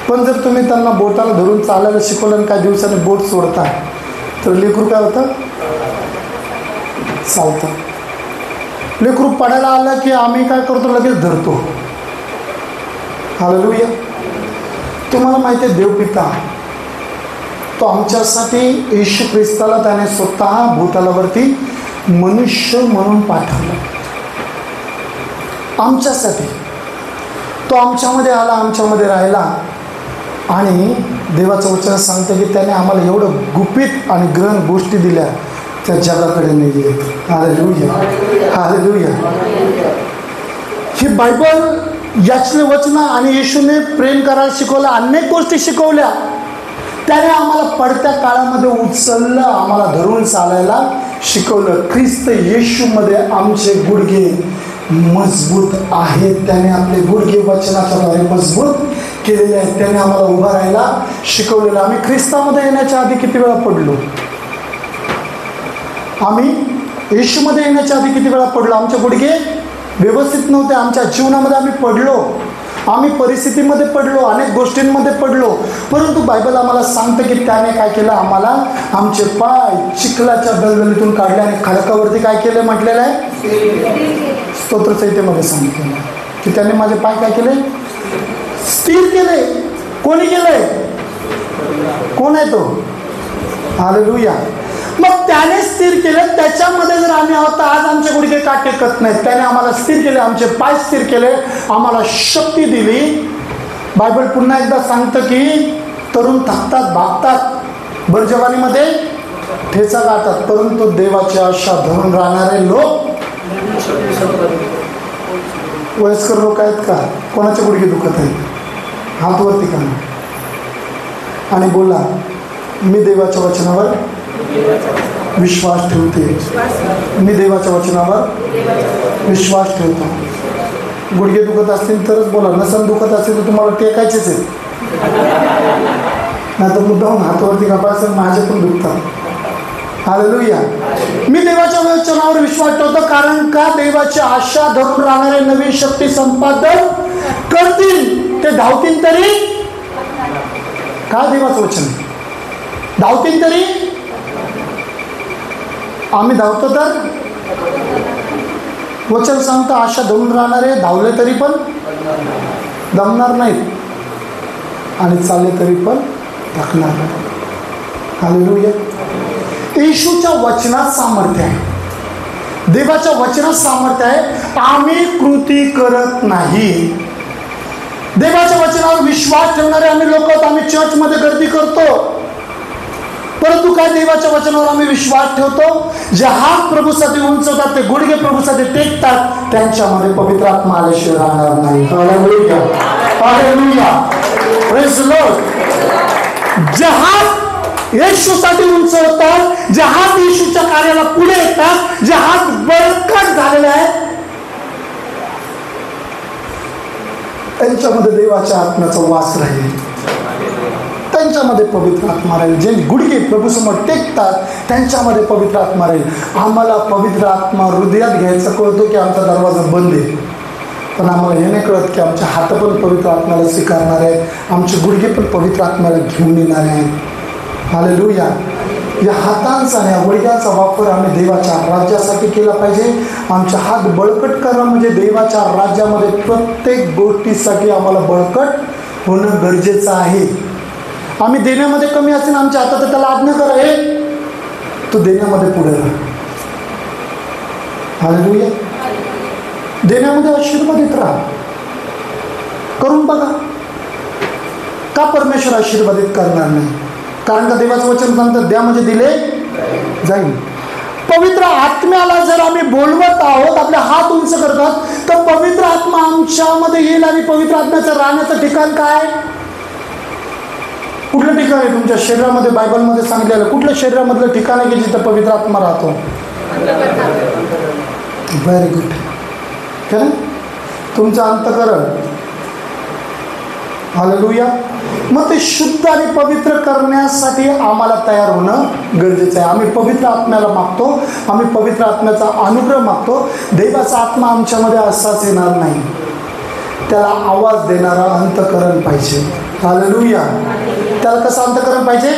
पण जर तुम्ही त्यांना बोटाला धरून चालायला शिकवलं आणि काही दिवसांनी बोट सोडता तर लेकरू काय होतं? चालतं. लेकरू पडायला आलं की आम्ही काय करतो? लगेच धरतो. हालेलुया. तुम्हाला माहिती आहे, देवपिता तो आमच्यासाठी येशू ख्रिस्ताला त्याने स्वतः भूतलावरती मनुष्य म्हणून पाठवलं. आमच्यासाठी तो आमच्यामध्ये आला, आमच्यामध्ये राहिला. आणि देवाचं वचन सांगतं की त्याने आम्हाला एवढं गुपित आणि ग्रहण गोष्टी दिल्या त्या जगाकडे नाही आहेत. हालेलुया. हालेलुया. ही बायबल याचने वचन आणि येशूने प्रेम करायला शिकवलं, अनेक गोष्टी शिकवल्या. त्याने आम्हाला पडत्या काळामध्ये उचललं, आम्हाला धरून चालायला शिकवलं. ख्रिस्त येशूमध्ये आमचे गुडघे मजबूत आहेत. त्याने आपले गुडघे वचनाच्या द्वारे मजबूत केलेले आहेत. त्याने आम्हाला उभं राहायला शिकवलेलं. आम्ही ख्रिस्तामध्ये येण्याच्या आधी किती वेळा पडलो, आम्ही येशूमध्ये येण्याच्या आधी किती वेळा पडलो. आमचे गुडघे व्यवस्थित नव्हते, आमच्या जीवनामध्ये आम्ही पडलो, आम्ही परिस्थितीमध्ये पडलो, अनेक गोष्टींमध्ये पडलो. परंतु बायबल आम्हाला सांगतं की त्याने काय केलं, आम्हाला आमचे पाय चिखलाच्या दलदलीतून काढले आणि खडकावरती काय केलं म्हटलेलं आहे. स्तोत्रसंहितेमध्ये सांगितलेलं आहे की त्याने माझे पाय काय केले, स्थिर केले. कोणी केलंय, कोण आहे तो, हालेलुया. मग त्याने स्थिर केलं, त्याच्यामध्ये जर आम्ही आहोत तर आज आमचे गुडघे का टेकत नाहीत. त्याने आम्हाला स्थिर केले, आमचे पाय स्थिर केले, आम्हाला शक्ती दिली. बायबल पुन्हा एकदा सांगतं की तरुण थकतात, भागतात, बरजवानीमध्ये ठेचा गातात, परंतु देवाची आशा धरून राहणारे लोक. वयस्कर लोक आहेत का, कोणाचे गुडघे दुखत आहेत, हात वरती करा आणि बोला, मी देवाच्या वचनावर विश्वास ठेवते, मी देवाच्या वचनावर विश्वास ठेवतो. गुडघे दुखत असतील तरच बोला, नसन दुखत असतील तर तुम्हाला टेकायचेच आहेत. नाही तर मुद्दाम हातावरती कापायचं, माझे पण दुखतात. हालेलुया. मी देवाच्या वचनावर विश्वास ठेवतो, कारण का देवाची आशा धरून राहणारे नवीन शक्ती संपादन करतील. ते धावतील तरी काय, देवाचं वचन धावतील तरी. आम्ही धावतो तर वचन सांगतं आशा धरून राहणारे धावले तरी पण दमणार नाहीत आणि चालले तरी पण थकणार नाही. हालेलुया. येशूच्या वचनात सामर्थ्य आहे, देवाच्या वचनात सामर्थ्य आहे. आम्ही कृती करत नाही. देवाच्या वचनावर विश्वास ठेवणारे आम्ही लोक आहोत. आम्ही चर्चमध्ये गर्दी करतो, परंतु काय देवाच्या वचनावर आम्ही विश्वास ठेवतो. जे हात प्रभूसाठी उंचवतात, ते गुडघे प्रभूसाठी टेकतात, त्यांच्यामध्ये पवित्र आत्मा आल्याशिवाय राहणार नाही. Hallelujah, hallelujah, praise the Lord. जे हात येशूसाठी उंचवतात, जे हात येशूच्या कार्याला पुढे येतात, जे हात बळकट झालेले आहेत, त्यांच्यामध्ये देवाच्या आत्म्याचा वास राहील, त्यांच्यामध्ये पवित्र आत्मा राहील. जे गुडघे प्रभूसमोर टेकतात त्यांच्यामध्ये पवित्र आत्मा राहील. आम्हाला पवित्र आत्मा हृदयात घ्यायचं कळतो की आमचा दरवाजा बंद आहे, पण आम्हाला हे नाही कळत की आमचे हात पण पवित्र आत्म्याला स्वीकारणार आहेत, आमचे गुडघे पण पवित्र आत्म्याला घेऊन येणारे आहेत. हालेलुया. या हातांचा आणि या गुडघ्याचा वापर आम्ही देवाच्या राज्यासाठी केला पाहिजे. आमचे हात बळकट करणं म्हणजे देवाच्या राज्यामध्ये प्रत्येक गोष्टीसाठी आम्हाला बळकट होणं गरजेचं आहे. आम्ही देण्यामध्ये कमी असेल आमच्या हातात, त्याला आज्ञा करा, हे तू देण्यामध्ये पुढे राहा. हालेलुया. देण्यामध्ये आशीर्वादित राहा. करून बघा, का परमेश्वर आशीर्वादित करणार नाही? कारण का देवाचं वचन सांगतं द्या म्हणजे दिले जाईल. पवित्र आत्म्याला जर आम्ही बोलवत आहोत, आपले हात उंच करतात, तर पवित्र आत्मा आमच्यामध्ये येईल. आणि पवित्र आत्म्याचं राहण्याचं ठिकाण काय? कुठलं ठिकाण आहे तुमच्या शरीरामध्ये? बायबलमध्ये सांगितलेलं कुठलं शरीरामधलं ठिकाण आहे की जिथं पवित्र आत्मा राहतो? Very good. खरं, तुमचं अंतःकरण. हालेलुया. मग ते शुद्ध आणि पवित्र करण्यासाठी आम्हाला तयार होणं गरजेचं आहे. आम्ही पवित्र आत्म्याला मागतो, आम्ही पवित्र आत्म्याचा अनुग्रह मागतो. देवाचा आत्मा आमच्यामध्ये असाच येणार नाही, त्याला आवाज देणारा अंतःकरण पाहिजे. हालेलुया. त्याला कसं अंतःकरण पाहिजे?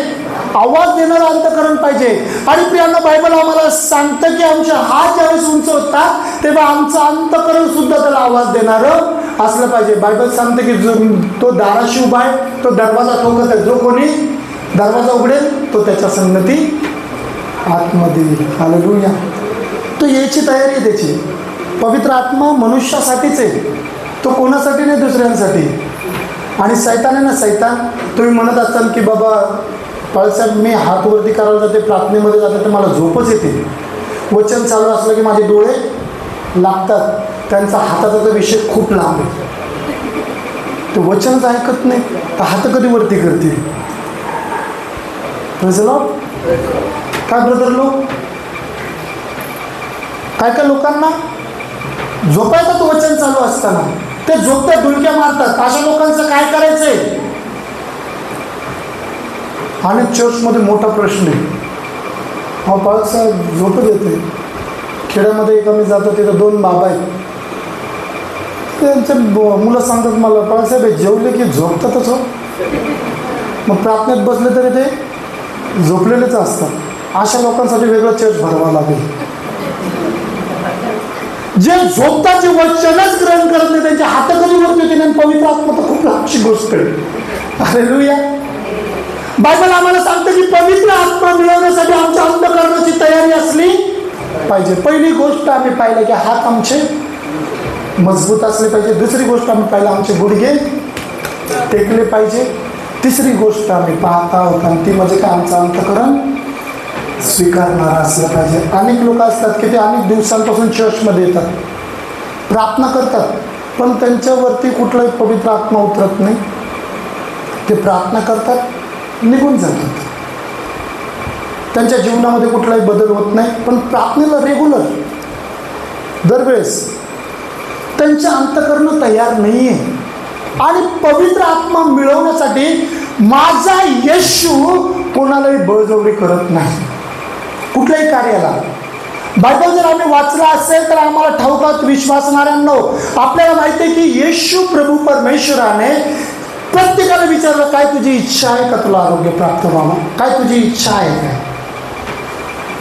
आवाज देणारं अंतःकरण पाहिजे. आणि प्रियांनो, बायबल आम्हाला सांगतं की आमचे हात ज्यावेळेस उंच होतात तेव्हा आमचं अंतःकरण सुद्धा त्याला आवाज देणारं असलं पाहिजे. बायबल सांगतं की जो तो दाराशी उभा आहे, तो दरवाजा ठोकत आहे, जो कोणी दरवाजा उघडेल तो त्याच्या संगती आतमध्ये येईल. हालेलुया. तो यायची तयारी आहे त्याची. पवित्र आत्मा मनुष्यासाठीच आहे, तो कोणासाठी नाही, दुसऱ्यांसाठी. आणि सैतान आहे ना, सैतान, तुम्ही म्हणत असाल की बाबा पाळसाहेब मी हातवरती करायला जाते, प्रार्थनेमध्ये जाते तर मला झोपच येते, वचन चालू असलं की माझे डोळे लागतात. त्यांचा हाताचा विषय खूप लांब आहे, ते वचनच ऐकत नाही तर हात कधी वरती करतील? काय ब्रदर लोक, काय काय लोकांना झोपायचं वचन चालू असताना ते झोपतात, डुलक्या मारतात. अशा लोकांचं काय करायचंय? आणि चर्चमध्ये मोठा प्रश्न आहे. हा बाळासाहेब झोपत येते. खेड्यामध्ये एक आम्ही जातो, तिथं 2 बाबा आहेत. त्यांचे मुलं सांगतात मला, बाळासाहेब जेवले की झोपतातच हो. मग प्रार्थनेत बसले तरी ते झोपलेलेच असतात. अशा लोकांसाठी वेगळं चर्च भरावं लागेल. जे झोपतात, जे वचनच ग्रहण करत नाही, त्यांचे हात कधी वरती होते नाही. पवित्र आत्मा तर खूप लांबची गोष्ट आहे. हालेलुया. बायबल आम्हाला सांगतं की पवित्र आत्मा मिळवण्यासाठी आमच्या अंतःकरणाची तयारी असली पाहिजे. पहिली गोष्ट आम्ही पाहिलं की हात आमचे मजबूत असले पाहिजे. दुसरी गोष्ट आम्ही पाहिलं आमचे गुडघे टेकले पाहिजे. तिसरी गोष्ट आम्ही पाहत आहोत आणि ती म्हणजे काय? आमचं अंतःकरण स्वीकारणारा असलं पाहिजे. अनेक लोक असतात की ते अनेक दिवसांपासून चर्चमध्ये येतात, प्रार्थना करतात, पण त्यांच्यावरती कुठलाही पवित्र आत्मा उतरत नाही. ते प्रार्थना करतात, निघून जातात, त्यांच्या जीवनामध्ये कुठलाही बदल होत नाही. पण प्रार्थनेला रेग्युलर दरवेळेस त्यांचे अंतःकरण तयार नाही आहे. आणि पवित्र आत्मा मिळवण्यासाठी माझा येशू कोणालाही बळजबरी करत नाही कुठल्याही कार्याला. बायबल जर आम्ही वाचला असेल तर आम्हाला ठाऊकात विश्वासणाऱ्यांनो आपल्याला माहिती आहे की येशू प्रभू परमेश्वराने प्रत्येकाला विचारलं, काय तुझी इच्छा आहे का तुला आरोग्य प्राप्त व्हावं? काय तुझी इच्छा आहे काय?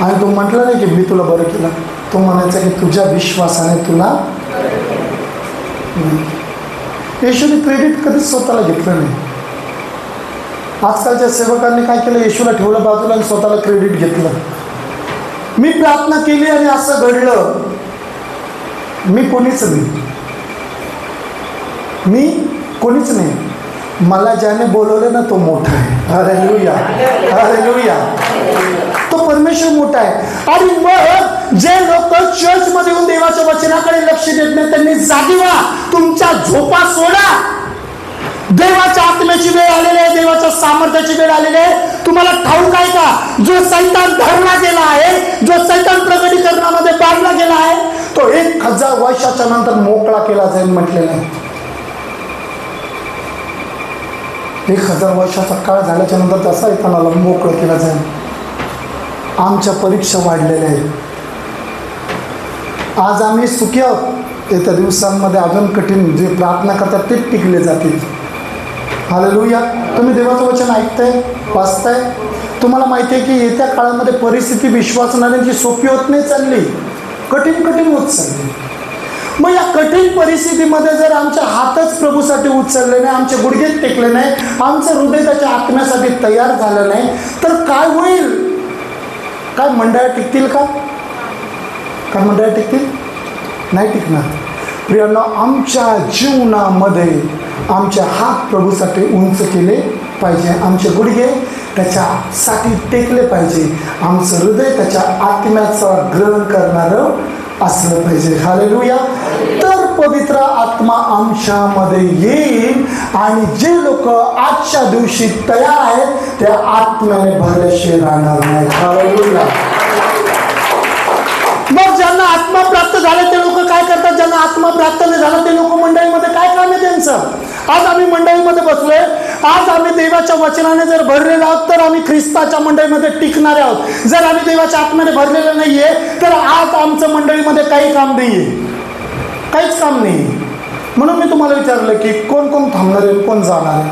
आणि तो म्हटलं नाही की मी तुला बरं केलं. तो म्हणायचा की तुझ्या विश्वासाने तुला. येशूने क्रेडिट कधीच स्वतःला घेतलं नाही. आजकालच्या सेवकांनी काय केलं? येशूला ठेवलं बाजूला आणि स्वतःला क्रेडिट घेतलं. मी प्रार्थना केली आणि असं घडलं. मी कोणीच नाही. मला ज्याने बोलवलं ना तो मोठा आहे. Hallelujah, hallelujah. तो परमेश्वर मोठा आहे. आणि मग जे लोक चर्चमध्ये येऊन देवाच्या वचनाकडे लक्ष देत नाही त्यांनी जागी व्हा. तुमच्या झोपा सोडा. देवाच्या आत्म्याची वेळ आलेली आहे, देवाच्या सामर्थ्याची वेळ आलेली आहे. तुम्हाला ठाऊक आहे का? जो सैतान धरला गेला आहे, जो सैतान प्रकटीकरणामध्ये बांधला गेला आहे, तो 1000 वर्षाच्या नंतर मोकळा केला जाईल म्हटलेला आहे. 1000 वर्षाचा काळ झाल्याच्या नंतर त्या सैतानाला मोकळं केला जाईल. आमच्या परीक्षा वाढलेल्या आहेत. आज आम्ही सुखी आहोत. येत्या दिवसांमध्ये अजून कठीण जे प्रार्थना करतात ते टिकले जातील. हालेलुया. तुम्ही देवाचं वचन ऐकताय, वाचताय. तुम्हाला माहिती आहे की येत्या काळामध्ये परिस्थिती विश्वासणाऱ्यांची सोपी होत नाही चालली, कठीण होत चालली. मग या कठीण परिस्थितीमध्ये जर आमचे हातच प्रभूसाठी उचलले नाही, आमचे गुडघे टेकले नाही, आमचं हृदय त्याच्या आत्म्यासाठी तयार झालं नाही, तर काय होईल? काय मंडळा टिकतील का? काय मंडळा टिकतील? नाही टिकणार. प्रियांनो, आमच्या जीवनामध्ये आमचे हात प्रभूसाठी उंच केले पाहिजे, आमचे गुडघे त्याच्यासाठी टेकले पाहिजे, आमचं हृदय त्याच्या आत्म्याचं ग्रहण करणारं असलं पाहिजे. हालेलुया. तर पवित्र आत्मा आमच्यामध्ये येईल आणि जे लोक आजच्या दिवशी तयार आहेत त्या आत्म्याने भरल्याशिवाय राहणार नाही. हालेलुया. मग ज्यांना आत्मा प्राप्त झाला ते लोक काय करतात? ज्यांना आत्मा प्राप्त नाही झाला ते लोक मंडळीमध्ये काय काम आहे त्यांचं? आज आम्ही मंडळीमध्ये बसलोय, आज आम्ही देवाच्या वचनाने जर भरलेलो आहोत तर आम्ही ख्रिस्ताच्या मंडळीमध्ये टिकणारे आहोत. जर आम्ही देवाच्या आत्म्याने भरलेलं नाहीये तर आज आमचं मंडळीमध्ये काही काम नाहीये, काहीच काम नाही. म्हणून मी तुम्हाला विचारलं की कोण कोण थांबणार आहे, कोण जाणार आहे?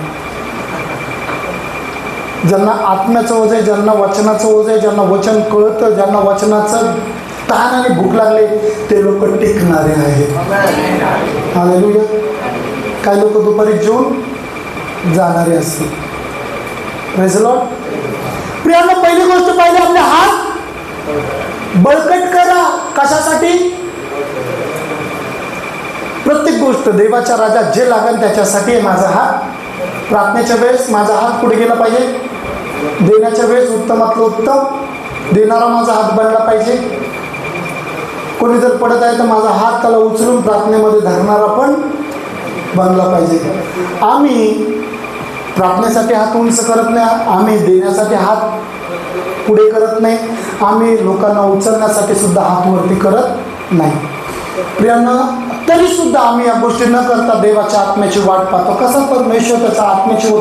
ज्यांना आत्म्याचं ओझ आहे, ज्यांना वचनाचं ओझ आहे, ज्यांना वचन कळतं, ज्यांना वचनाचं ताण आणि भूक लागले ते लोक टिकणारे आहेत. हालेलुया. काही लोक दुपारी जेवून जाणारे असते. Praise the Lord. प्रियांनो, पहिली गोष्ट पाहिली, आपले हात बळकट करा. कशासाठी? प्रत्येक गोष्ट देवाच्या राज्यात जे लागेल त्याच्यासाठी आहे माझा हात. प्रार्थनेच्या वेळेस माझा हात कुठे गेला पाहिजे? देण्याच्या वेळेस उत्तमातलं उत्तम देणारा माझा हात बनला पाहिजे. कोणी जर पडत आहे तर माझा हात त्याला उचलून प्रार्थनेमध्ये धरणारा पण बनला पाहिजे. आम्ही प्रार्थनेसाठी हात उंच करत नाही, आम्ही देण्यासाठी हात पुढे करत नाही, आम्ही लोकांना उचलण्यासाठी सुद्धा हात वरती करत नाही. प्रियांनो, तरी सुद्धा आम्ही या गोष्टी न करता देवाच्या आत्म्याची वाट पाहतो. कसा परमेश्वर त्याचा आत्म्याची